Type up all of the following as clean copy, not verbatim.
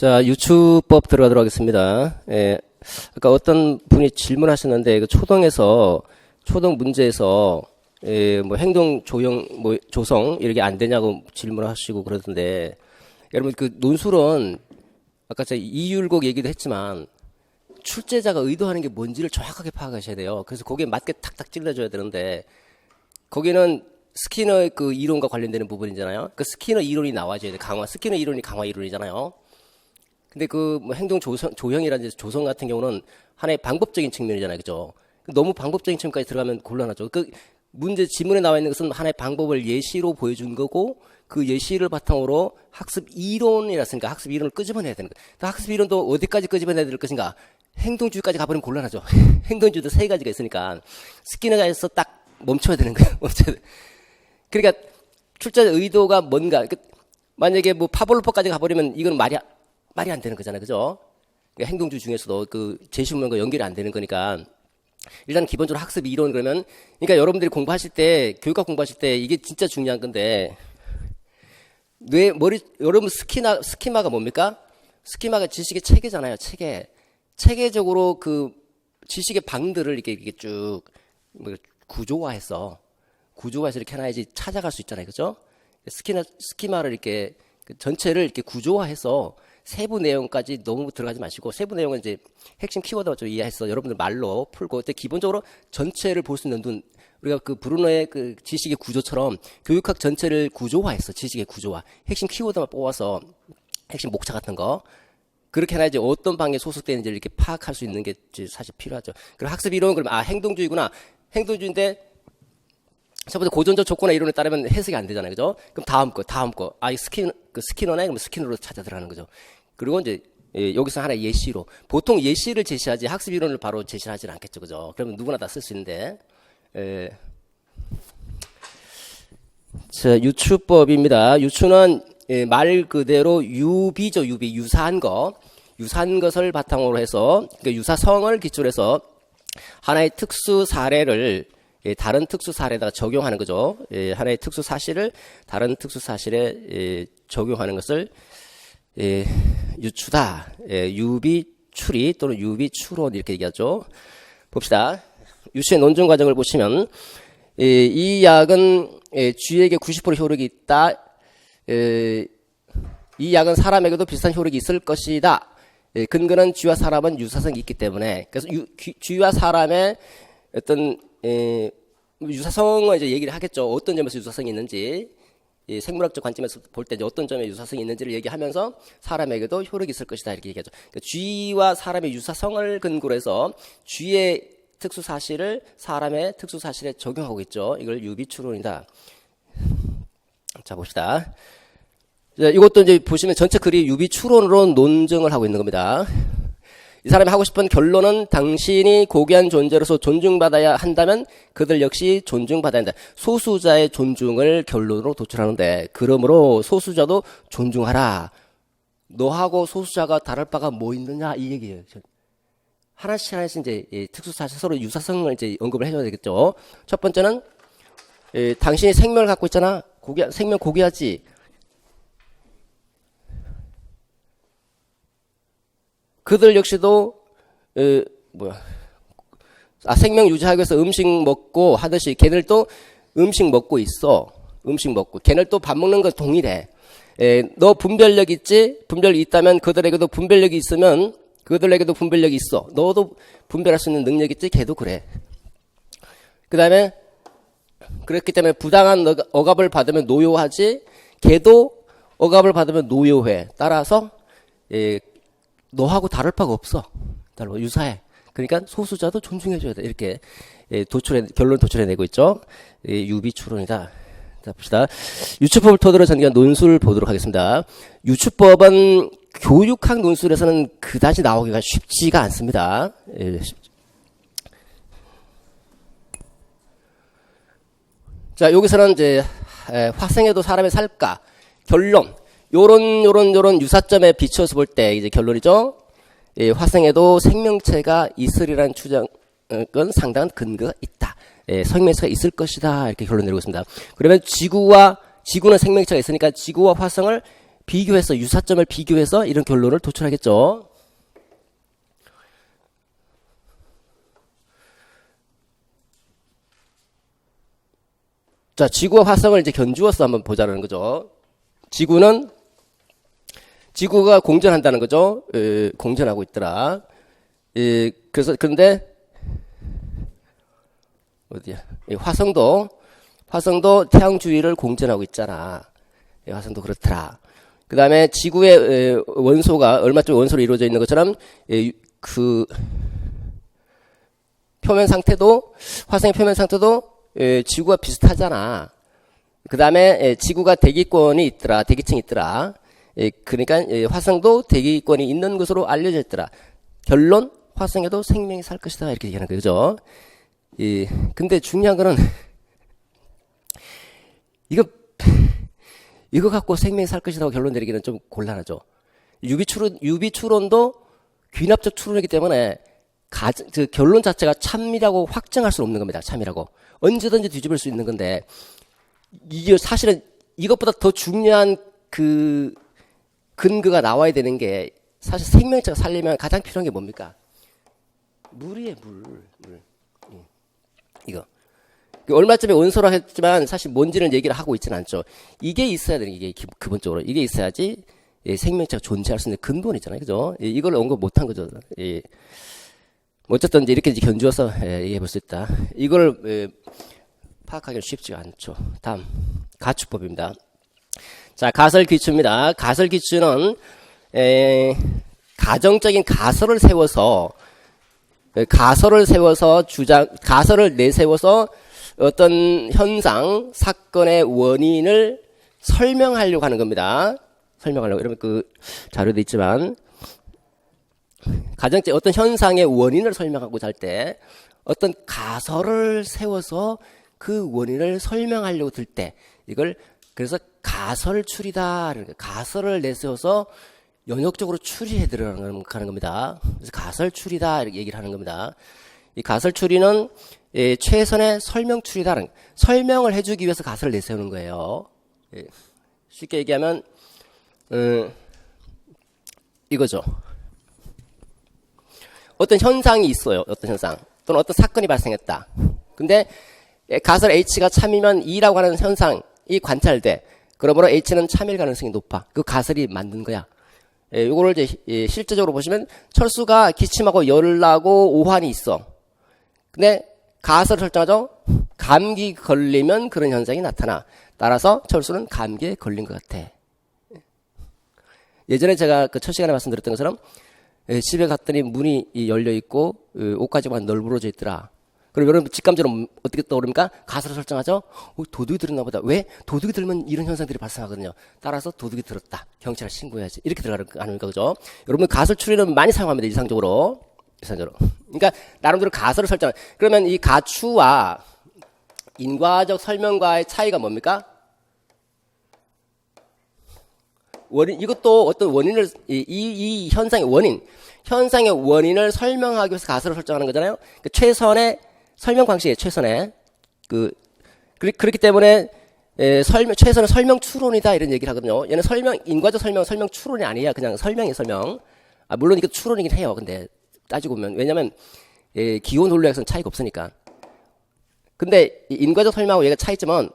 자, 유추법 들어가도록 하겠습니다. 예, 아까 어떤 분이 질문하셨는데, 그 초등 문제에서, 뭐 행동 조성, 이렇게 안 되냐고 질문하시고 그러던데, 여러분, 그 논술은, 아까 제가 이율곡 얘기도 했지만, 출제자가 의도하는 게 뭔지를 정확하게 파악하셔야 돼요. 그래서 거기에 맞게 탁탁 찔러줘야 되는데, 거기는 스키너의 그 이론과 관련되는 부분이잖아요. 그 스키너 이론이 나와줘야 돼. 스키너 이론이 강화 이론이잖아요. 근데 그 뭐 행동 조형이라든지 조성 같은 경우는 하나의 방법적인 측면이잖아요. 그죠? 너무 방법적인 측면까지 들어가면 곤란하죠. 그 문제 지문에 나와 있는 것은 하나의 방법을 예시로 보여준 거고, 그 예시를 바탕으로 학습 이론이라으니까 학습 이론을 끄집어내야 되는 거예요. 학습 이론도 어디까지 끄집어내야 될 것인가? 행동주의까지 가버리면 곤란하죠. 행동주의도 세 가지가 있으니까 스키너가에서 딱 멈춰야 되는 거예요. 멈춰야 돼. 그러니까 출제자 의도가 뭔가, 만약에 뭐 파블로프까지 가버리면 이건 말이 안 되는 거잖아요. 그죠? 그러니까 행동주의 중에서도 그 제시문과 연결이 안 되는 거니까, 일단 기본적으로 학습 이론 그러면, 그러니까 여러분들이 공부하실 때, 교육학 공부하실 때 이게 진짜 중요한 건데, 여러분 스키마가 뭡니까? 스키마가 지식의 체계잖아요. 체계적으로 그 지식의 방들을 이렇게 쭉 구조화해서 이렇게 하나씩 찾아갈 수 있잖아요. 그죠? 스키마를 이렇게 전체를 이렇게 구조화해서 세부 내용까지 너무 들어가지 마시고, 세부 내용은 이제 핵심 키워드만 좀 이해해서 여러분들 말로 풀고, 기본적으로 전체를 볼 수 있는 눈, 우리가 그 브루너의 그 지식의 구조처럼 교육학 전체를 구조화했어. 지식의 구조화. 핵심 키워드만 뽑아서 핵심 목차 같은 거. 그렇게 해야 이제 어떤 방에 소속되는지를 이렇게 파악할 수 있는 게 사실 필요하죠. 그리고 학습 이론은 그러면, 행동주의구나. 행동주의인데, 첫 번째 고전적 조건의 이론에 따르면 해석이 안 되잖아요. 그죠? 그럼 다음 거. 스키너네? 그럼 스키너로 찾아 들어가는 거죠. 그리고 이제, 여기서 하나의 예시로. 보통 예시를 제시하지 학습 이론을 바로 제시하지는 않겠죠. 그죠? 그러면 누구나 다 쓸 수 있는데. 자, 유추법입니다. 유추는 말 그대로 유비죠. 유사한 것을 바탕으로 해서, 그러니까 유사성을 기초로 해서 하나의 특수 사례를 다른 특수 사례에다가 적용하는 거죠. 하나의 특수 사실을 다른 특수 사실에 적용하는 것을 유추다. 유비추리 또는 유비추론 이렇게 얘기하죠. 봅시다. 유추의 논증 과정을 보시면, 이 약은 쥐에게 90% 효력이 있다. 이 약은 사람에게도 비슷한 효력이 있을 것이다. 근거는 쥐와 사람은 유사성이 있기 때문에. 그래서 쥐와 사람의 어떤 유사성을 이제 얘기를 하겠죠. 어떤 점에서 유사성이 있는지, 생물학적 관점에서 볼 때 어떤 점에 유사성이 있는지를 얘기하면서 사람에게도 효력이 있을 것이다 이렇게 얘기하죠. 그러니까 쥐와 사람의 유사성을 근거로 해서 쥐의 특수 사실을 사람의 특수 사실에 적용하고 있죠. 이걸 유비추론이다. 자, 봅시다. 자, 이것도 이제 보시면 전체 글이 유비추론으로 논증을 하고 있는 겁니다. 이 사람이 하고 싶은 결론은 당신이 고귀한 존재로서 존중받아야 한다면 그들 역시 존중받아야 한다. 소수자의 존중을 결론으로 도출하는데, 그러므로 소수자도 존중하라. 너하고 소수자가 다를 바가 뭐 있느냐 이 얘기예요. 하나씩 이제 특수사실 서로 유사성을 이제 언급을 해줘야 되겠죠. 첫 번째는 당신이 생명을 갖고 있잖아. 생명 고귀하지. 그들 역시도 생명 유지하기 위해서 음식 먹고 하듯이 걔들도 음식 먹고 있어. 음식 먹고 걔들 또 밥 먹는 거 동일해. 너 분별력 있지? 분별이 있다면 그들에게도 분별력이 있으면 그들에게도 분별력이 있어. 너도 분별할 수 있는 능력 있지? 걔도 그래. 그 다음에 그렇기 때문에 부당한 억압을 받으면 노요하지. 걔도 억압을 받으면 노요해. 따라서 너하고 다를 바가 없어. 유사해. 그러니까 소수자도 존중해줘야 돼. 이렇게 결론 도출해내고 있죠. 유비추론이다. 자, 봅시다. 유추법을 토대로 전개한 논술 보도록 하겠습니다. 유추법은 교육학 논술에서는 그다지 나오기가 쉽지가 않습니다. 자, 여기서는 이제 화생에도 사람이 살까? 결론. 요런 유사점에 비춰서 볼 때 이제 결론이죠. 화생에도 생명체가 있으리라는 추정은 상당한 근거가 있다. 생명체가 있을 것이다. 이렇게 결론 내리고 있습니다. 그러면 지구는 생명체가 있으니까 지구와 화성을 비교해서 유사점을 비교해서 이런 결론을 도출하겠죠. 자, 지구와 화성을 이제 견주어서 한번 보자는 거죠. 지구가 공전한다는 거죠. 공전하고 있더라. 그래서 그런데 어디야? 화성도 태양 주위를 공전하고 있잖아. 화성도 그렇더라. 그 다음에 지구의 원소가 얼마쯤 원소로 이루어져 있는 것처럼 그 표면 상태도 화성의 표면 상태도 지구와 비슷하잖아. 그 다음에 지구가 대기권이 있더라. 대기층이 있더라. 그러니까 화성도 대기권이 있는 것으로 알려져 있더라. 결론, 화성에도 생명이 살 것이다. 이렇게 얘기하는 거죠. 근데 중요한 거는 이거 갖고 생명이 살 것이라고 결론 내리기는 좀 곤란하죠. 유비 추론도 귀납적 추론이기 때문에 그 결론 자체가 참이라고 확정할 수는 없는 겁니다. 참이라고. 언제든지 뒤집을 수 있는 건데, 이게 사실은 이것보다 더 중요한 그 근거가 나와야 되는 게, 사실 생명체가 살려면 가장 필요한 게 뭡니까? 물이에요, 물. 이거. 얼마 전에 원소라 했지만 사실 뭔지는 얘기를 하고 있지는 않죠. 이게 있어야 되는 게 기본적으로. 이게 있어야지 생명체가 존재할 수 있는 근본이잖아요. 그죠? 이걸 언급 못한 거죠. 어쨌든 이렇게 견주어서 얘기해 볼 수 있다. 이걸 파악하기는 쉽지가 않죠. 다음 가축법입니다. 자, 가설기추입니다. 가설기추는 가정적인 가설을 세워서 가설을 내세워서 어떤 현상, 사건의 원인을 설명하려고 하는 겁니다. 설명하려고. 여러분 그 자료도 있지만 가정적 어떤 현상의 원인을 설명하고자 할 때 어떤 가설을 세워서 그 원인을 설명하려고 들 때 이걸 그래서 가설추리다. 가설을 내세워서 연역적으로 추리해 들어가는 겁니다. 그래서 가설추리다 이렇게 얘기를 하는 겁니다. 이 가설추리는 최선의 설명추리다는 설명을 해주기 위해서 가설을 내세우는 거예요. 쉽게 얘기하면 이거죠. 어떤 현상이 있어요. 어떤 현상 또는 어떤 사건이 발생했다. 근데 가설 H가 참이면 E라고 하는 현상이 관찰돼. 그러므로 H는 참일 가능성이 높아. 그 가설이 만든 거야. 요거를 이제 실제적으로 보시면 철수가 기침하고 열나고 오한이 있어. 근데 가설을 설정하죠. 감기 걸리면 그런 현상이 나타나. 따라서 철수는 감기에 걸린 것 같아. 예전에 제가 그 첫 시간에 말씀드렸던 것처럼 집에 갔더니 문이 열려 있고 옷가지만 널브러져 있더라. 그럼 여러분 직감적으로 어떻게 떠오릅니까? 가설을 설정하죠. 도둑이 들었나 보다. 왜? 도둑이 들면 이런 현상들이 발생하거든요. 따라서 도둑이 들었다. 경찰에 신고해야지. 이렇게 들어가는 거 아닙니까? 그죠? 여러분 가설 추리는 많이 사용합니다. 일상적으로. 그러니까 나름대로 가설을 설정. 그러면 이 가추와 인과적 설명과의 차이가 뭡니까? 이것도 어떤 원인을 이 현상의 원인을 설명하기 위해서 가설을 설정하는 거잖아요. 그 최선의 설명 방식이에요. 최선의 그렇기 때문에 최선의 설명 추론이다 이런 얘기를 하거든요. 얘는 인과적 설명 추론이 아니야. 그냥 설명. 물론 이게 추론이긴 해요. 근데 따지고 보면 왜냐면 기본 논리학에서는 차이가 없으니까. 근데 인과적 설명하고 얘가 차이점은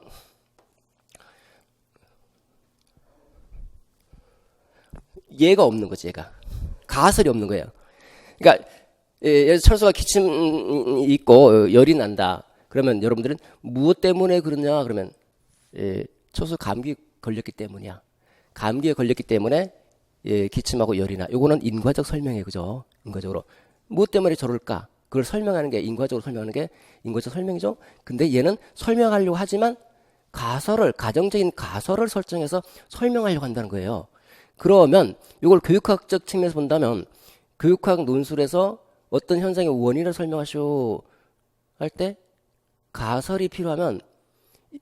얘가 없는 거지. 얘가 가설이 없는 거예요. 그러니까 예를 철수가 기침이 있고 열이 난다. 그러면 여러분들은 무엇 때문에 그러냐? 그러면 철수 감기에 걸렸기 때문이야. 감기에 걸렸기 때문에 기침하고 열이 나. 요거는 인과적 설명이에요. 그죠? 인과적으로. 무엇 때문에 저럴까? 그걸 설명하는 게 인과적으로 설명하는 게 인과적 설명이죠. 근데 얘는 설명하려고 하지만 가정적인 가설을 설정해서 설명하려고 한다는 거예요. 그러면 이걸 교육학적 측면에서 본다면 교육학 논술에서 어떤 현상의 원인을 설명하시오 할 때 가설이 필요하면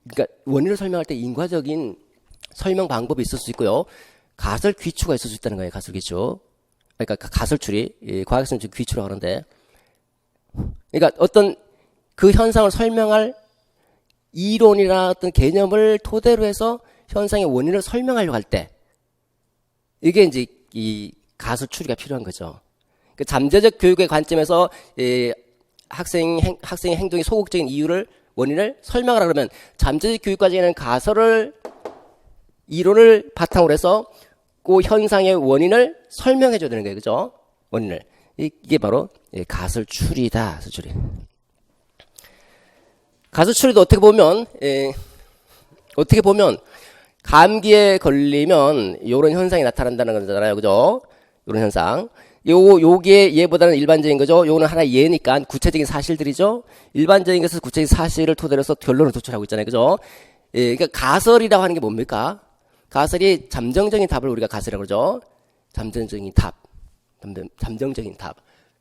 그러니까 원인을 설명할 때 인과적인 설명 방법이 있을 수 있고요. 가설 귀추가 있을 수 있다는 거예요. 가설 귀추. 그러니까 가설추리. 과학에서는 지금 귀추라고 하는데 그러니까 어떤 그 현상을 설명할 이론이나 어떤 개념을 토대로 해서 현상의 원인을 설명하려고 할 때 이게 이제 이 가설 추리가 필요한 거죠. 그 잠재적 교육의 관점에서 학생의 행동이 소극적인 원인을 설명하라 그러면 잠재적 교육 과정에는 가설을 이론을 바탕으로 해서 그 현상의 원인을 설명해 줘야 되는 거예요. 그죠? 원인을. 이게 바로 가설 추리다. 가설 추리. 가설 추리도 어떻게 보면 감기에 걸리면 이런 현상이 나타난다는 거잖아요. 그죠? 이런 현상. 요게 얘보다는 일반적인 거죠. 요거는 하나의 예니까 구체적인 사실들이죠. 일반적인 것은 구체적인 사실을 토대로 해서 결론을 도출하고 있잖아요. 그죠? 그러니까 가설이라고 하는 게 뭡니까? 가설이 잠정적인 답을 우리가 가설이라고 그러죠. 잠정적인 답.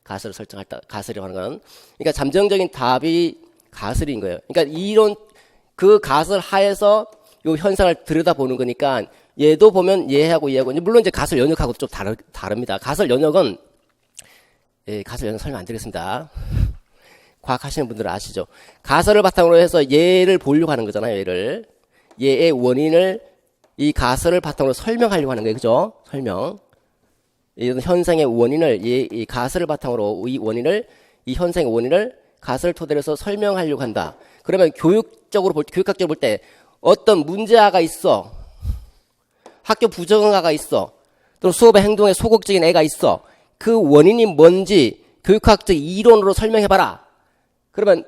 가설을 설정할 때 가설이라고 하는 건. 그러니까 잠정적인 답이 가설인 거예요. 그러니까 그 가설 하에서 요 현상을 들여다보는 거니까 얘도 보면 얘하고 물론 이제 가설 연역하고 좀 다릅니다. 가설 연역은 가설 연역 설명 안 드리겠습니다. 과학 하시는 분들은 아시죠? 가설을 바탕으로 해서 얘를 보려고 하는 거잖아요. 얘의 원인을 이 가설을 바탕으로 설명하려고 하는 거예요. 그죠? 설명. 이런 현상의 원인을 이 가설을 바탕으로 이 현상의 원인을 가설을 토대로 해서 설명하려고 한다. 그러면 교육학적으로 볼 때 어떤 문제아가 있어. 학교 부정아가 있어. 또 수업의 행동에 소극적인 애가 있어. 그 원인이 뭔지 교육학적 이론으로 설명해봐라. 그러면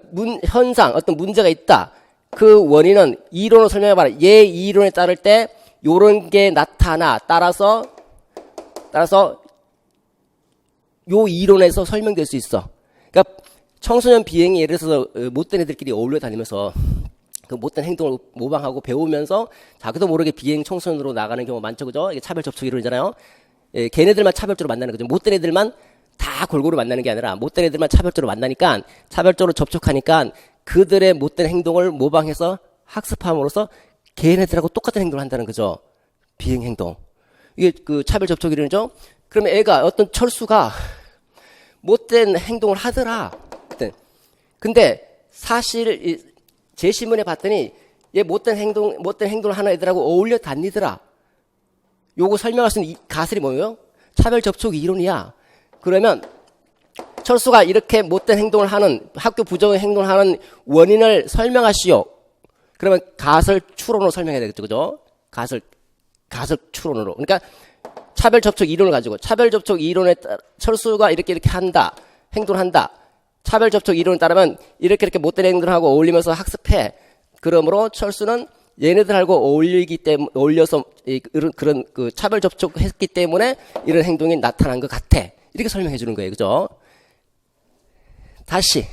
어떤 문제가 있다. 그 원인은 이론으로 설명해봐라. 얘 이론에 따를 때 요런 게 나타나. 따라서 요 이론에서 설명될 수 있어. 그러니까 청소년 비행이 예를 들어서 못된 애들끼리 어울려 다니면서 그 못된 행동을 모방하고 배우면서 자기도 모르게 비행 청소년으로 나가는 경우가 많죠. 그죠? 이게 차별 접촉 이론이잖아요. 걔네들만 차별적으로 만나는 거죠. 못된 애들만 다 골고루 만나는 게 아니라 못된 애들만 차별적으로 만나니까 차별적으로 접촉하니까 그들의 못된 행동을 모방해서 학습함으로써 걔네들하고 똑같은 행동을 한다는 거죠. 비행 행동. 이게 그 차별 접촉 이론이죠. 그러면 애가 어떤 철수가 못된 행동을 하더라. 근데 사실 제시문에 봤더니 얘 못된 행동을 하는 애들하고 어울려 다니더라. 요거 설명할 수 있는 가설이 뭐예요? 차별 접촉 이론이야. 그러면 철수가 이렇게 못된 행동을 하는 학교 부정의 행동을 하는 원인을 설명하시오. 그러면 가설 추론으로 설명해야 되겠죠. 그죠? 가설 추론으로. 그러니까 차별 접촉 이론을 가지고 차별 접촉 이론에 따라 철수가 이렇게 한다. 행동을 한다. 차별 접촉 이론을 따르면 이렇게 못된 행동을 하고 어울리면서 학습해. 그러므로 철수는 얘네들하고 어울려서 그런 그 차별 접촉했기 때문에 이런 행동이 나타난 것 같아. 이렇게 설명해 주는 거예요. 그죠? 다시.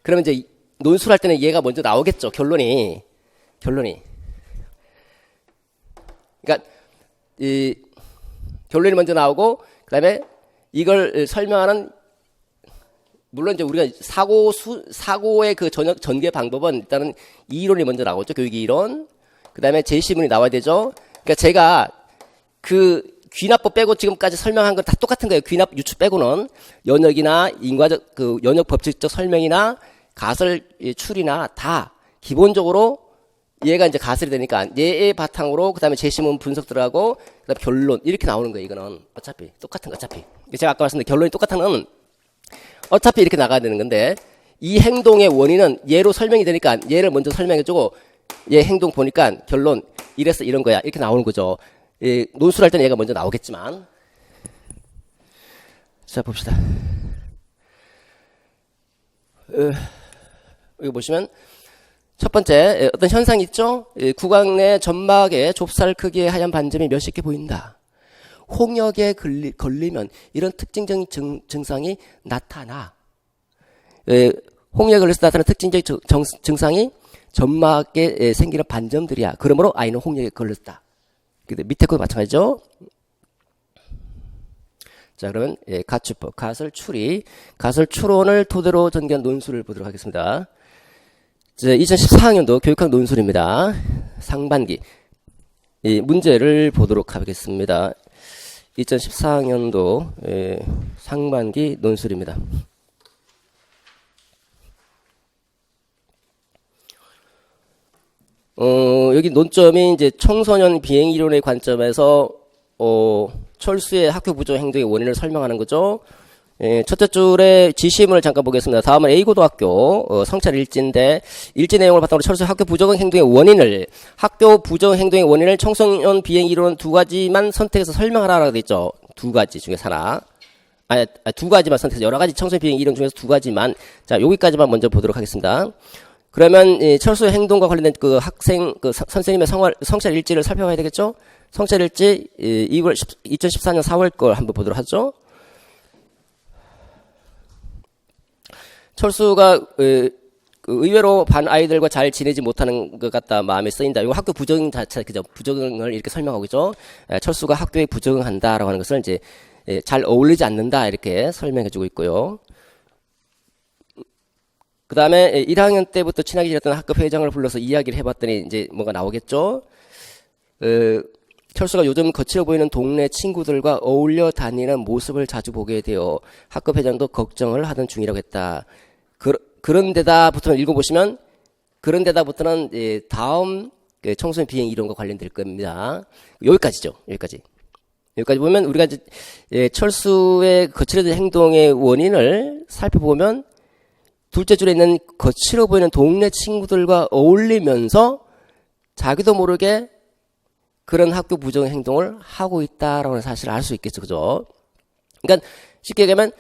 그러면 이제 논술을 할 때는 얘가 먼저 나오겠죠. 결론이. 그러니까 이 결론이 먼저 나오고 그다음에 이걸 설명하는 물론 이제 우리가 사고의 그 전개 방법은 일단은 이론이 먼저 나오죠. 교육 이론. 그다음에 제시문이 나와야 되죠. 그러니까 제가 그 귀납법 빼고 지금까지 설명한 건 다 똑같은 거예요. 귀납 유추 빼고는 연역이나 인과적 그 연역 법칙적 설명이나 가설 추리나 다 기본적으로 얘가 이제 가설이 되니까 얘의 바탕으로 그다음에 제시문 분석 들어가고 그다음에 결론 이렇게 나오는 거예요. 이거는 어차피 똑같은 거 어차피. 제가 아까 말씀드린 결론이 똑같은 건 어차피 이렇게 나가야 되는 건데 이 행동의 원인은 얘로 설명이 되니까 얘를 먼저 설명해주고 얘 행동 보니까 결론 이래서 이런 거야 이렇게 나오는 거죠. 논술할 때는 얘가 먼저 나오겠지만 자 봅시다. 여기 보시면 첫 번째 어떤 현상이 있죠. 구강 내 점막의 좁쌀 크기의 하얀 반점이 몇십 개 보인다. 홍역에 걸리면 이런 특징적인 증상이 나타나. 홍역에 걸려서 나타나는 특징적인 증상이 점막에 생기는 반점들이야. 그러므로 아이는 홍역에 걸렸다. 밑에 것도 마찬가지죠. 자, 그러면 가추법, 가설 추론을 토대로 전개한 논술을 보도록 하겠습니다. 2014학년도 교육학 논술입니다. 상반기 문제를 보도록 하겠습니다. 2014학년도 상반기 논술입니다. 여기 논점이 이제 청소년 비행 이론의 관점에서 철수의 학교 부조 행동의 원인을 설명하는 거죠. 첫째 줄에 지시문을 잠깐 보겠습니다. 다음은 A고등학교 성찰 일지인데 일지 내용을 바탕으로 철수의 학교 부정 행동의 원인을 학교 부정 행동의 원인을 청소년 비행 이론 두 가지만 선택해서 설명하라고 되어 있죠. 두 가지 중에서 하나. 두 가지만 선택해서 여러 가지 청소년 비행 이론 중에서 두 가지만. 자, 여기까지만 먼저 보도록 하겠습니다. 그러면 철수의 행동과 관련된 그 학생 선생님의 성찰 일지를 살펴봐야 되겠죠? 성찰 일지 2014년 4월 걸 한번 보도록 하죠. 철수가 의외로 반 아이들과 잘 지내지 못하는 것 같다 마음에 쓰인다. 이거 학교 부정 자체 그죠? 부정을 이렇게 설명하고 있죠. 철수가 학교에 부정한다라고 하는 것을 이제 잘 어울리지 않는다 이렇게 설명해주고 있고요. 그 다음에 1학년 때부터 친하게 지냈던 학급 회장을 불러서 이야기를 해봤더니 이제 뭐가 나오겠죠. 철수가 요즘 거칠어 보이는 동네 친구들과 어울려 다니는 모습을 자주 보게 되어 학급 회장도 걱정을 하던 중이라고 했다. 그런 데다부터는 읽어보시면 그런 데다부터는 다음 청소년 비행 이론과 관련될 겁니다. 여기까지죠. 여기까지 보면 우리가 이제 철수의 거칠어진 행동의 원인을 살펴보면 둘째 줄에 있는 거칠어 보이는 동네 친구들과 어울리면서 자기도 모르게 그런 학교 부정 행동을 하고 있다라는 사실을 알 수 있겠죠. 그죠? 그러니까 쉽게 얘기하면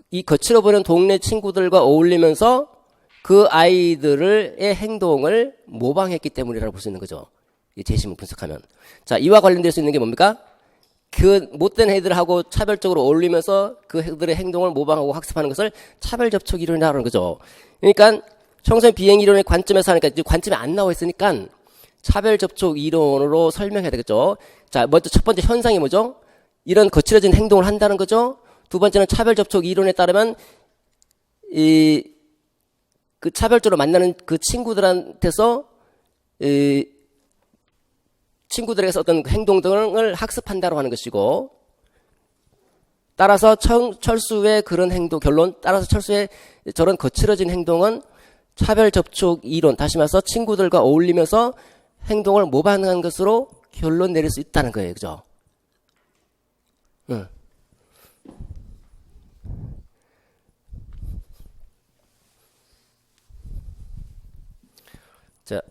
이 거칠어 보이는 동네 친구들과 어울리면서 그 아이들의 행동을 모방했기 때문이라고 볼 수 있는 거죠. 이 재심을 분석하면. 자, 이와 관련될 수 있는 게 뭡니까? 그 못된 애들하고 차별적으로 어울리면서 그 애들의 행동을 모방하고 학습하는 것을 차별 접촉 이론이라는 거죠. 그러니까 청소년 비행 이론의 관점에서 하니까 이제 관점이 안 나와 있으니까 차별 접촉 이론으로 설명해야 되겠죠. 자, 먼저 첫 번째 현상이 뭐죠? 이런 거칠어진 행동을 한다는 거죠. 두 번째는 차별 접촉 이론에 따르면 그 차별적으로 만나는 그 친구들한테서 친구들에게서 어떤 행동 등을 학습한다고 하는 것이고, 따라서 철수의 그런 행동, 따라서 철수의 저런 거칠어진 행동은 차별 접촉 이론, 다시 말해서 친구들과 어울리면서 행동을 모방한 것으로 결론 내릴 수 있다는 거예요. 그죠? 응. 자.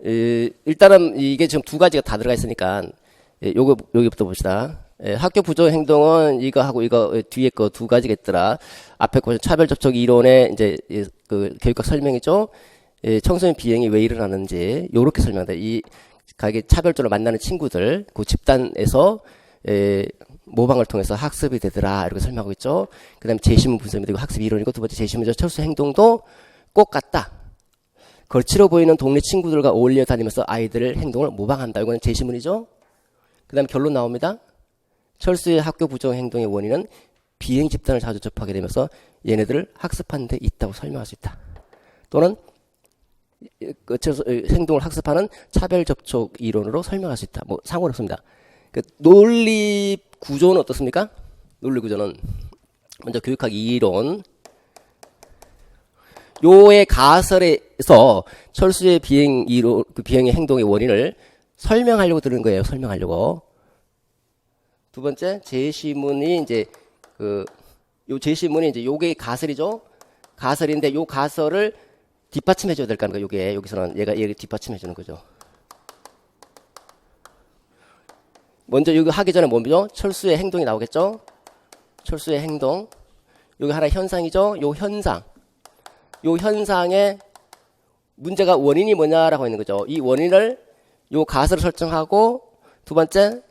일단은 이게 지금 두 가지가 다 들어가 있으니까 여기부터 봅시다. 학교 부정 행동은 이거 하고 이거 뒤에 거 두 가지가 있더라. 앞에 거 차별 접촉 이론의 이제 그 교육학 설명이죠. 청소년 비행이 왜 일어나는지 요렇게 설명한다. 이 가게 차별적으로 만나는 친구들 그 집단에서 모방을 통해서 학습이 되더라 이렇게 설명하고 있죠. 그다음에 재심문 분석이 되고 학습 이론이고 두 번째 재심문적 철수 행동도 꼭 같다. 거칠어 보이는 동네 친구들과 어울려 다니면서 아이들의 행동을 모방한다. 이거는 제시문이죠. 그 다음에 결론 나옵니다. 철수의 학교 부정 행동의 원인은 비행 집단을 자주 접하게 되면서 얘네들을 학습하는 데 있다고 설명할 수 있다. 또는 행동을 학습하는 차별 접촉 이론으로 설명할 수 있다. 뭐 상관없습니다. 그 논리 구조는 어떻습니까? 논리 구조는 먼저 교육학 이론 요의 가설에서 철수의 비행 이론, 그 비행의 행동의 원인을 설명하려고 들은 거예요. 설명하려고. 두 번째, 제시문이 이제 요 제시문이 이제 요게 가설이죠. 가설인데 요 가설을 뒷받침해 줘야 될 거 아닙니까? 요게 여기서는 얘를 뒷받침해 주는 거죠. 먼저 이거 하기 전에 뭐죠? 철수의 행동이 나오겠죠? 철수의 행동. 여기 하나 현상이죠? 요 현상의 문제가 원인이 뭐냐라고 있는 거죠. 이 원인을 요 가설을 설정하고 두 번째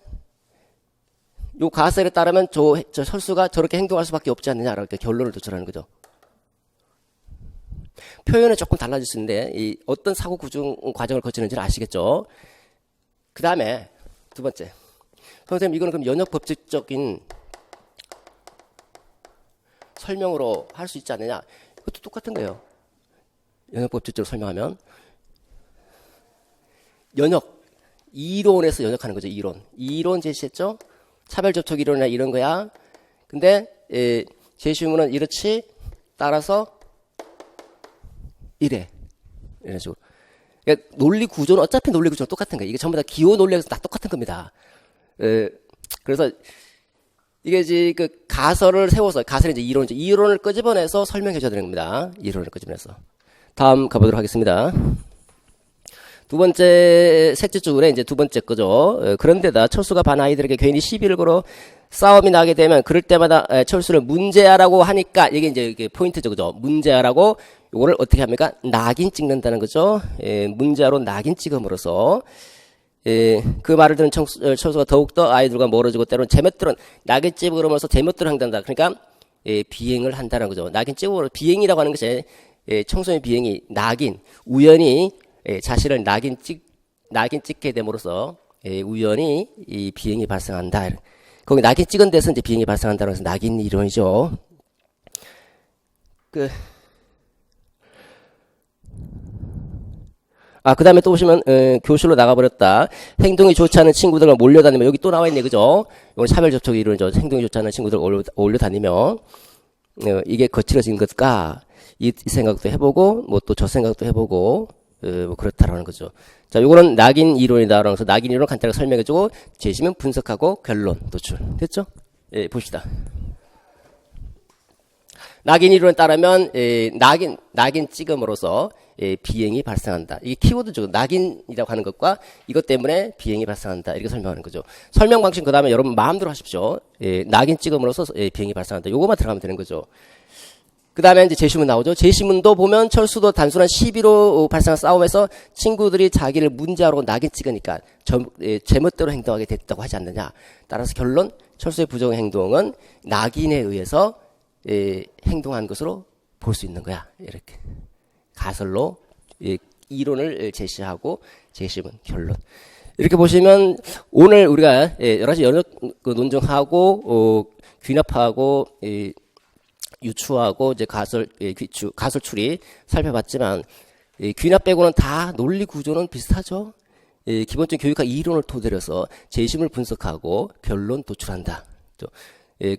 요 가설에 따르면 저 철수가 저렇게 행동할 수밖에 없지 않느냐라고 이렇게 결론을 도출하는 거죠. 표현은 조금 달라질 수 있는데 이 어떤 사고 구중 과정을 거치는지를 아시겠죠. 그 다음에 두 번째 선생님 이거는 그럼 연역 법칙적인 설명으로 할 수 있지 않느냐. 이것도 똑같은 거예요. 연역법칙적으로 설명하면 연역 이론에서 연역하는 거죠. 이론 제시했죠. 차별접촉 이론이나 이런 거야. 근데 제시문은 이렇지. 따라서 이래. 이런 식으로. 그러니까 논리 구조는 어차피 논리 구조는 똑같은 거예요. 이게 전부 다 기호 논리에서 다 똑같은 겁니다. 그래서 이게 이제 그 가설을 세워서 가설이 이제 이론이죠. 이론을 끄집어내서 설명해 줘야 되는 겁니다. 이론을 끄집어내서. 다음 가보도록 하겠습니다. 셋째 줄에 이제 두 번째 거죠. 그런데다 철수가 반 아이들에게 괜히 시비를 걸어 싸움이 나게 되면 그럴 때마다 철수를 문제아라고 하니까 이게 포인트죠. 그죠? 문제아라고 요거를 어떻게 합니까? 낙인 찍는다는 거죠. 문제아로 낙인 찍음으로써 그 말을 듣는 철수가 더욱더 아이들과 멀어지고 때로는 제멋대로 낙인 찍음으로써 제멋대로 행동한다. 그러니까 비행을 한다는 거죠. 낙인 찍음으로 비행이라고 하는 것이 청소년 비행이 낙인 우연히 자신을 낙인 찍게 됨으로써 우연히 이 비행이 발생한다. 거기 낙인 찍은 데서 이제 비행이 발생한다는 것은 낙인 이론이죠. 그 다음에 또 보시면, 교실로 나가버렸다. 행동이 좋지 않은 친구들과 몰려다니면, 여기 또 나와있네, 그죠? 이건 차별 접촉의 이론이죠. 행동이 좋지 않은 친구들 올려다니면, 이게 거칠어진 것일까? 이 생각도 해보고, 뭐 또 저 생각도 해보고, 뭐 그렇다라는 거죠. 자, 요거는 낙인 이론이다라고 해서 낙인 이론을 간단하게 설명해주고, 제시문 분석하고 결론 도출. 됐죠? 봅시다. 낙인 이론에 따르면 낙인 찍음으로써 비행이 발생한다. 이게 키워드죠. 낙인이라고 하는 것과 이것 때문에 비행이 발생한다. 이렇게 설명하는 거죠. 설명 방식 그 다음에 여러분 마음대로 하십시오. 낙인 찍음으로써 비행이 발생한다. 요거만 들어가면 되는 거죠. 그 다음에 이제 제시문 나오죠. 제시문도 보면 철수도 단순한 시비로 발생한 싸움에서 친구들이 자기를 문제아로 낙인 찍으니까 제멋대로 행동하게 됐다고 하지 않느냐. 따라서 결론 철수의 부정 행동은 낙인에 의해서 행동한 것으로 볼 수 있는 거야. 이렇게 가설로 이론을 제시하고 제시문 결론. 이렇게 보시면 오늘 우리가 여러 가지 연역 논증하고 귀납하고 유추하고 이제 가설 추리 살펴봤지만 귀납 빼고는 다 논리 구조는 비슷하죠. 기본적인 교육학 이론을 토대로 해서 제시문을 분석하고 결론 도출한다.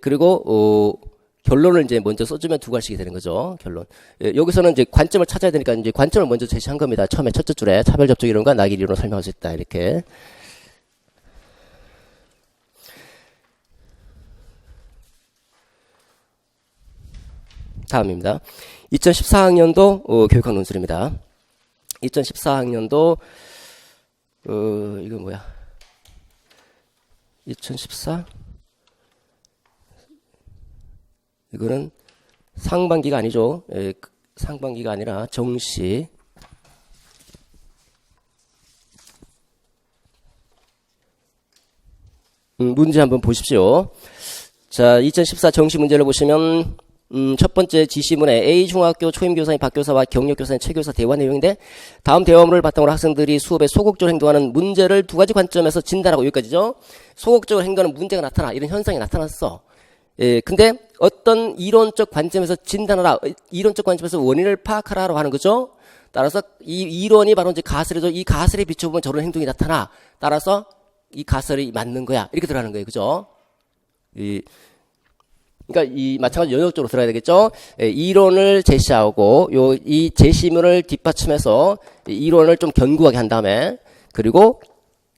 그리고 결론을 이제 먼저 써주면 두 가지씩 되는 거죠. 결론. 여기서는 이제 관점을 찾아야 되니까 이제 관점을 먼저 제시한 겁니다. 처음에 첫째 줄에 차별 접촉 이론과 낙인 이론을 설명할 수 있다. 이렇게. 다음입니다. 2014학년도 교육학 논술입니다. 2014학년도 이거 뭐야? 2014 이거는 상반기가 아니죠. 상반기가 아니라 정시. 문제 한번 보십시오. 자, 2014 정시 문제를 보시면 첫 번째 지시문에 A중학교 초임교사인 박교사와 경력교사인 최교사 대화 내용인데 다음 대화문을 바탕으로 학생들이 수업에 소극적으로 행동하는 문제를 두 가지 관점에서 진단하고 여기까지죠. 소극적으로 행동하는 문제가 나타나 이런 현상이 나타났어. 근데 어떤 이론적 관점에서 진단하라, 이론적 관점에서 원인을 파악하라고 하는 거죠. 따라서 이 이론이 바로 이제 가설이죠. 이 가설에 비춰보면 저런 행동이 나타나. 따라서 이 가설이 맞는 거야. 이렇게 들어가는 거예요. 그죠? 그러니까 이 마찬가지로 연역적으로 들어야 되겠죠. 이론을 제시하고 이 제시문을 뒷받침해서 이론을 좀 견고하게 한 다음에 그리고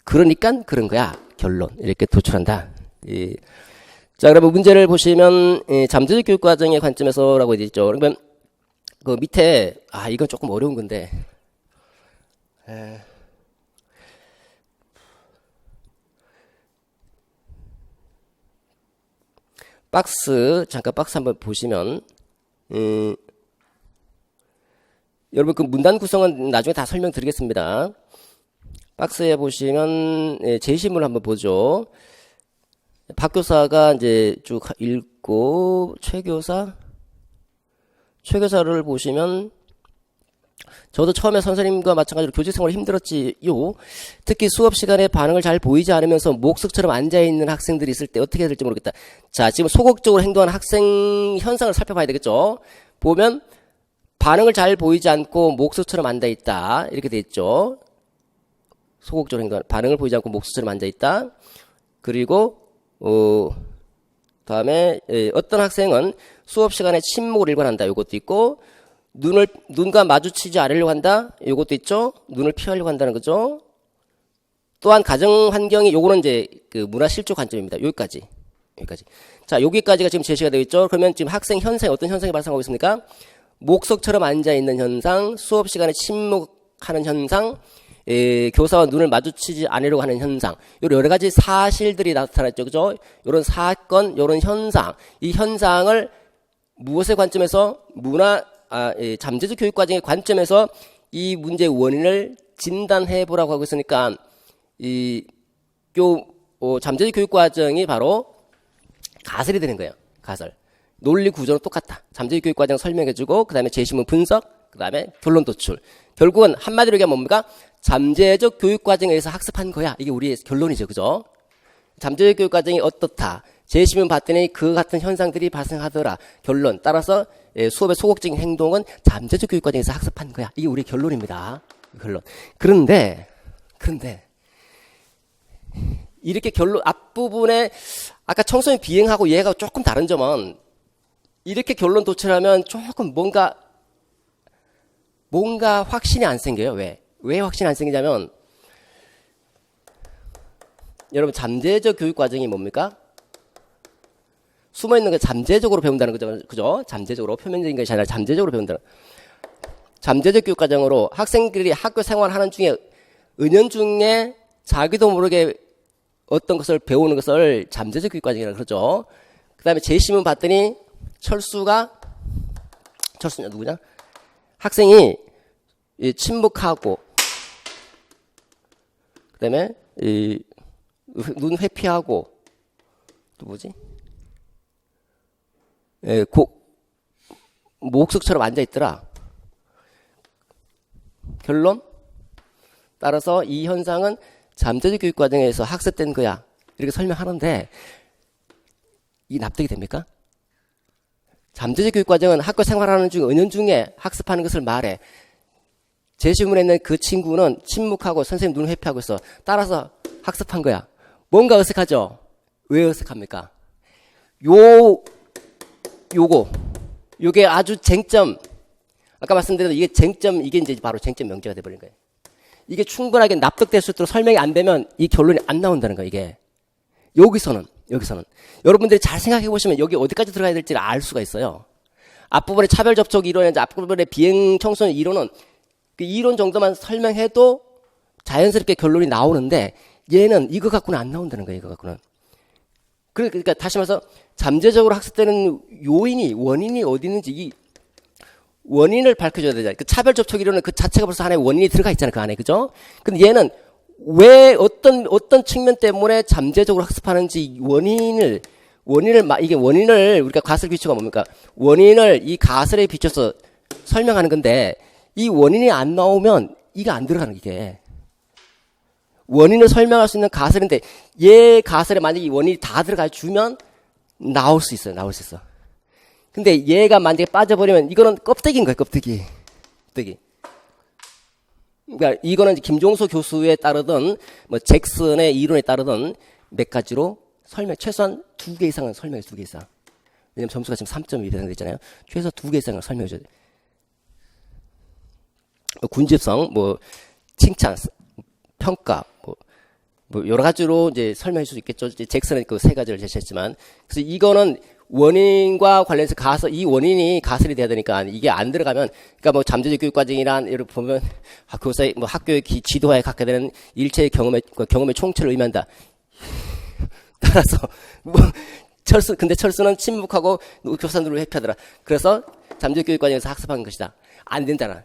그러니까 그런 거야. 결론 이렇게 도출한다. 자, 그러면 문제를 보시면 잠재적 교육 과정의 관점에서라고 되어 있죠. 그러면 그 밑에 이건 조금 어려운 건데 잠깐 박스 한번 보시면 여러분 그 문단 구성은 나중에 다 설명드리겠습니다. 박스에 보시면 제시문을 한번 보죠. 박교사가 이제 쭉 읽고 최교사를 보시면 저도 처음에 선생님과 마찬가지로 교직 생활이 힘들었지요. 특히 수업 시간에 반응을 잘 보이지 않으면서 목석처럼 앉아있는 학생들이 있을 때 어떻게 해야 될지 모르겠다. 자, 지금 소극적으로 행동하는 학생 현상을 살펴봐야 되겠죠. 보면 반응을 잘 보이지 않고 목석처럼 앉아있다. 이렇게 돼 있죠. 소극적으로 행동하는 반응을 보이지 않고 목석처럼 앉아있다. 그리고 다음에 어떤 학생은 수업 시간에 침묵을 일관한다. 이것도 있고 눈과 마주치지 않으려고 한다. 요것도 있죠. 눈을 피하려고 한다는 거죠. 또한 가정 환경이 요거는 이제 그 문화 실조 관점입니다. 여기까지. 자, 여기까지가 지금 제시가 되어 있죠. 그러면 지금 학생 현상이 어떤 현상이 발생하고 있습니까? 목석처럼 앉아 있는 현상, 수업 시간에 침묵하는 현상, 교사와 눈을 마주치지 않으려고 하는 현상, 이런 여러 가지 사실들이 나타났죠, 그죠? 이런 사건, 이런 현상, 이 현상을 무엇의 관점에서 잠재적 교육 과정의 관점에서 이 문제의 원인을 진단해 보라고 하고 있으니까 잠재적 교육 과정이 바로 가설이 되는 거예요. 가설. 논리 구조는 똑같다. 잠재적 교육 과정 설명해주고 그 다음에 제시문 분석, 그 다음에 결론 도출. 결국은 한마디로 얘기하면 뭡니까? 잠재적 교육 과정에 의해서 학습한 거야. 이게 우리의 결론이죠, 그죠? 잠재적 교육 과정이 어떻다. 제시문 봤더니 그 같은 현상들이 발생하더라. 결론. 따라서 수업의 소극적인 행동은 잠재적 교육 과정에서 학습한 거야. 이게 우리의 결론입니다. 결론. 그런데 이렇게 결론 앞부분에 아까 청소년 비행하고 얘가 조금 다른 점은 이렇게 결론 도출하면 조금 뭔가 확신이 안 생겨요. 왜 확신이 안 생기냐면 여러분 잠재적 교육 과정이 뭡니까? 숨어있는 거 잠재적으로 배운다는 거죠. 그죠? 잠재적으로 표면적인 것이 아니라 잠재적으로 배운다는 잠재적 교육 과정으로 학생들이 학교 생활하는 중에 은연중에 자기도 모르게 어떤 것을 배우는 것을 잠재적 교육 과정이라고 그러죠. 그 다음에 제시문 봤더니 철수냐 누구냐? 학생이 침묵하고 그 다음에 눈 회피하고 또 뭐지? 목석처럼 앉아있더라. 결론? 따라서 이 현상은 잠재적 교육 과정에서 학습된 거야. 이렇게 설명하는데 이 납득이 됩니까? 잠재적 교육 과정은 학교 생활하는 중 은연중에 학습하는 것을 말해. 제시문에 있는 그 친구는 침묵하고 선생님 눈을 회피하고 있어. 따라서 학습한 거야. 뭔가 어색하죠? 왜 어색합니까? 요게 아주 쟁점. 아까 말씀드린 이게 쟁점, 이게 이제 바로 쟁점 명제가 돼버린 거예요. 이게 충분하게 납득될 수 있도록 설명이 안 되면 이 결론이 안 나온다는 거예요, 이게. 여기서는. 여러분들이 잘 생각해 보시면 여기 어디까지 들어가야 될지를 알 수가 있어요. 앞부분에 차별 접촉 이론이나 앞부분에 비행 청소년 이론은 그 이론 정도만 설명해도 자연스럽게 결론이 나오는데 얘는 이거 갖고는 안 나온다는 거예요, 이거 갖고는. 그러니까 다시 말해서 잠재적으로 학습되는 원인이 어디 있는지 이 원인을 밝혀줘야 되잖아요. 그 차별 접촉 이론은 그 자체가 벌써 하나의 원인이 들어가 있잖아요, 그 안에. 그죠? 근데 얘는 왜 어떤 측면 때문에 잠재적으로 학습하는지 이게 원인을 우리가 가설 기초가 뭡니까? 원인을 이 가설에 비춰서 설명하는 건데 이 원인이 안 나오면 이게 안 들어가는 이게. 원인을 설명할 수 있는 가설인데 얘 가설에 만약에 이 원인이 다 들어가 주면 나올 수 있어. 근데 얘가 만약에 빠져버리면 이거는 껍데기인 거예요, 껍데기. 그러니까 이거는 김종서 교수에 따르던 뭐 잭슨의 이론에 따르던 몇 가지로 최소한 2개 이상은 설명해, 2개 이상. 왜냐면 점수가 지금 3.1 이상 됐잖아요. 최소 2개 이상을 설명해 줘야 돼. 군집성, 칭찬, 평가, 여러 가지로 이제 설명할 수 있겠죠. 이제 잭슨은 그 3가지를 제시했지만. 그래서 이거는 원인과 관련해서 이 원인이 가설이 돼야 되니까 이게 안 들어가면, 그러니까 잠재적 교육 과정이란, 예를 보면, 교사의, 학교의 지도하에 갖게 되는 일체의 경험의 총체를 의미한다. 따라서, 근데 철수는 침묵하고 교사들을 회피하더라. 그래서 잠재적 교육 과정에서 학습한 것이다. 안 된다나.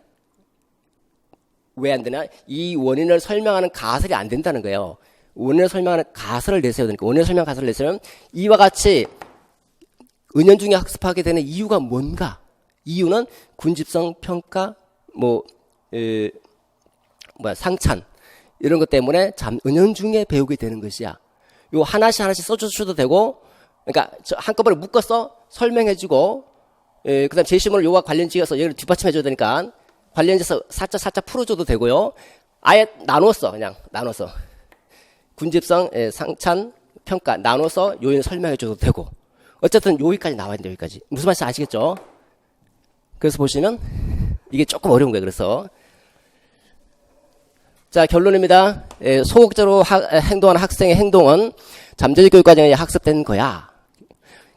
왜 안 되나? 이 원인을 설명하는 가설이 안 된다는 거예요. 원인을 설명하는 가설을 내세워야 되니까, 원인을 설명하는 가설을 내세우면 이와 같이 은연중에 학습하게 되는 이유가 뭔가? 이유는 군집성, 평가, 상찬 이런 것 때문에 은연중에 배우게 되는 것이야. 요 하나씩 써주셔도 되고, 그러니까 한꺼번에 묶어서 설명해주고, 그다음 제시문을 요와 관련 지어서 얘를 뒷받침해줘야 되니까 관련해서 살짝 풀어줘도 되고요. 아예 나눠서 군집성, 상찬, 평가 나눠서 요인 설명해줘도 되고. 어쨌든 여기까지 나와야 돼요, 여기까지. 무슨 말인지 아시겠죠? 그래서 보시면 이게 조금 어려운 거예요. 그래서 자, 결론입니다. 소극적으로 행동하는 학생의 행동은 잠재적 교육 과정에 학습된 거야.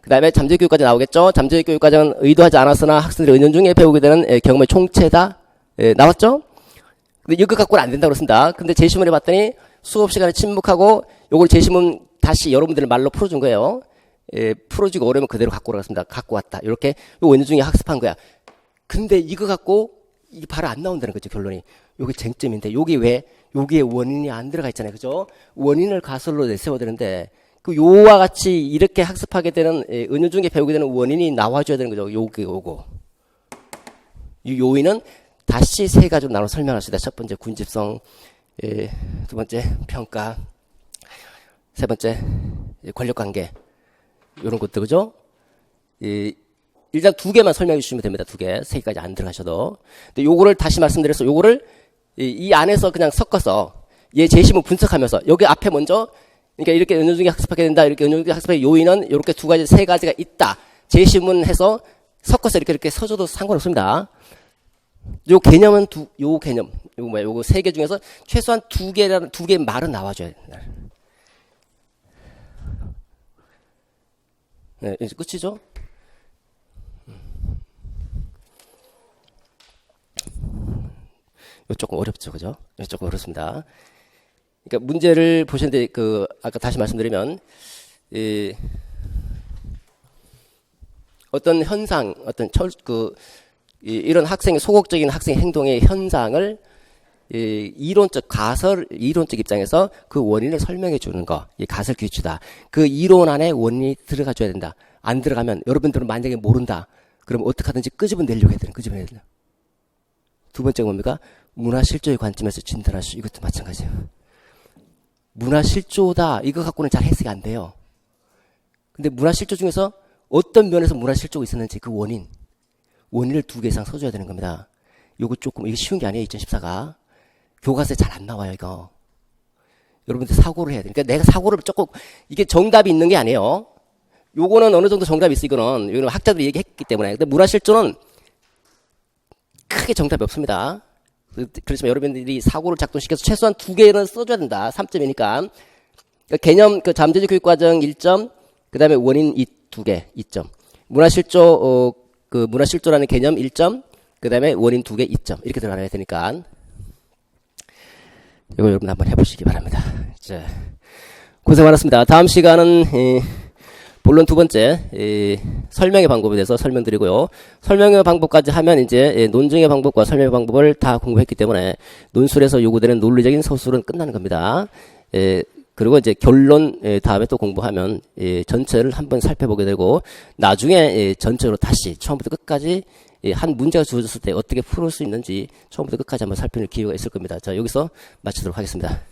그 다음에 잠재적 교육 과정 나오겠죠? 잠재적 교육 과정은 의도하지 않았으나 학생들이 은연중에 배우게 되는 경험의 총체다. 나왔죠? 근데 이거 갖고는 안 된다고 그랬습니다. 근데 제시문에 봤더니 수업 시간에 침묵하고 요걸 제시문 다시 여러분들의 말로 풀어준 거예요. 풀어주고 어려우면 그대로 갖고 오라고 했습니다. 갖고 왔다. 이렇게 요 은연중에 학습한 거야. 근데 이거 갖고 이게 바로 안 나온다는 거죠, 결론이. 요게 쟁점인데, 요게 왜, 요게 원인이 안 들어가 있잖아요. 그죠? 원인을 가설로 내세워야 되는데, 그 요와 같이 이렇게 학습하게 되는, 은연중에 배우게 되는 원인이 나와줘야 되는 거죠. 요거. 이 요인은 다시 세 가지로 나눠 설명할 수 있다. 첫 번째, 군집성, 두 번째, 평가, 세 번째, 권력관계. 요런 것들, 그죠? 일단 두 개만 설명해 주시면 됩니다. 두 개. 세 개까지 안 들어가셔도. 근데 요거를 다시 말씀드려서 요거를 이 안에서 그냥 섞어서 얘 제시문 분석하면서 여기 앞에 먼저 그러니까 이렇게 은연중에 학습하게 된다. 이렇게 은연중에 학습의 요인은 이렇게 두 가지, 세 가지가 있다. 제시문 해서 섞어서 이렇게 써줘도 상관없습니다. 요 개념은 요 개념. 요거 세 개 중에서 최소한 두 개 말은 나와줘야 된다. 네, 이제 끝이죠? 조금 어렵죠, 그죠? 조금 어렵습니다. 그러니까 문제를 보시는데, 아까 다시 말씀드리면, 어떤 현상, 이런 소극적인 학생의 행동의 현상을, 이론적 입장에서 그 원인을 설명해 주는 거, 이 가설 기초다. 그 이론 안에 원인이 들어가줘야 된다. 안 들어가면, 여러분들은 만약에 모른다. 그럼 어떻게 하든지 끄집어내려고 해야 되는, 끄집어내야 된다. 두 번째가 뭡니까? 문화실조의 관점에서 진단할 수, 이것도 마찬가지예요. 문화실조다. 이거 갖고는 잘 해석이 안 돼요. 근데 문화실조 중에서 어떤 면에서 문화실조가 있었는지 그 원인을 두 개 이상 써줘야 되는 겁니다. 이게 쉬운 게 아니에요, 2014가. 교과서에 잘 안 나와요, 이거. 여러분들 사고를 해야 돼. 그러니까 내가 사고를 조금, 이게 정답이 있는 게 아니에요. 요거는 어느 정도 정답이 있어, 이거는 학자들이 얘기했기 때문에. 근데 문화실조는 크게 정답이 없습니다. 그렇지만 여러분들이 사고를 작동시켜서 최소한 두 개는 써줘야 된다. 3점이니까. 개념, 잠재적 교육과정 1점, 그 다음에 원인 두 개, 2점. 문화실조라는 개념 1점, 그 다음에 원인 두 개, 2점. 이렇게 들어가야 되니까. 이거 여러분 한번 해보시기 바랍니다. 자, 고생 많았습니다. 다음 시간은, 본론 두 번째, 설명의 방법에 대해서 설명드리고요. 설명의 방법까지 하면 이제 논증의 방법과 설명의 방법을 다 공부했기 때문에 논술에서 요구되는 논리적인 서술은 끝나는 겁니다. 그리고 이제 결론 다음에 또 공부하면 전체를 한번 살펴보게 되고 나중에 전체로 다시 처음부터 끝까지 한 문제가 주어졌을 때 어떻게 풀을 수 있는지 처음부터 끝까지 한번 살펴볼 기회가 있을 겁니다. 자, 여기서 마치도록 하겠습니다.